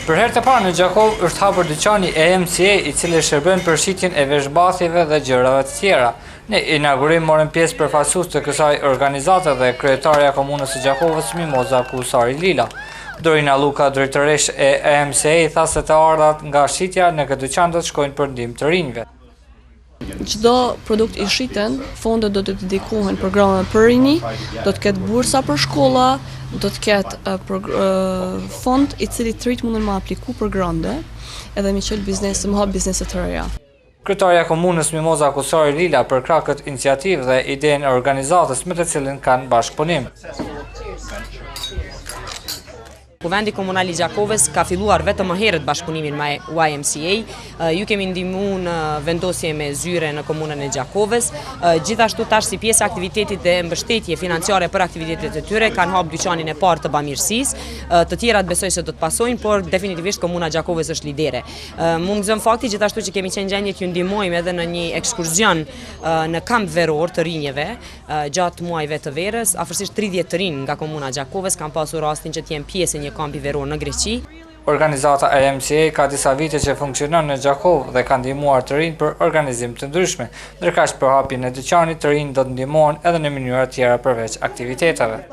Për herë të parë në Gjakov është hapur dyqani AMCA, i cili shërben për shitjen e veshbathjeve dhe gjërave të tjera. Në inaugurim morën pjesë përfaqësues të kësaj organizate dhe kryetarja e komunës së Gjakovës Mimoza Kusari Lila. Dorina Luka, drejtoresh e AMCA, tha se të ardhat nga shitja në këtë dyqan do të shkojnë për ndihmë të rinjve. Çdo produkt i shiten, fondet do të dedikohen programeve për rinj, do të ketë bursa për shkolla, do të ketë fond i cili të rinjt mundën më apliku për grande, edhe me qëllë biznese, më hap biznese të reja. Kryetarja e komunës Mimoza Kusari Lila përkrah këtë iniciativë dhe idenë e organizatës me të cilën kanë bashkëpunim. Kuvendi komunal i Gjakovës ka filluar vetëm më herët bashkëpunimin me YMCA. Ju kemi ndihmuar në vendosje me zyre në komunën e Gjakovës. Gjithashtu tash si pjesë e aktivitetit dhe mbështetje financiare për aktivitetet e tyre kanë hapur dyqanin e parë të bamirësisë. Të tjerat besoj se do të pasojnë, por definitivisht komuna e Gjakovës është lidere. Më gëzon fakti gjithashtu që kemi qenë gjendje t'ju ndihmojmë edhe në një ekskursion në kamp veror të rinjeve gjatë muajve të verës. Afërsisht 30 të rinj nga komuna e Gjakovës kanë pasur rastin që të jenë pjesë një kampi veror në Greqi. Organizata AMCA ka disa vite që funksionon në Gjakov dhe ka ndihmuar të rinj për organizim të ndryshme, ndërkaq për hapjen e dyqanit të rinj do të ndihmohen edhe në mënyra tjera përveç aktiviteteve.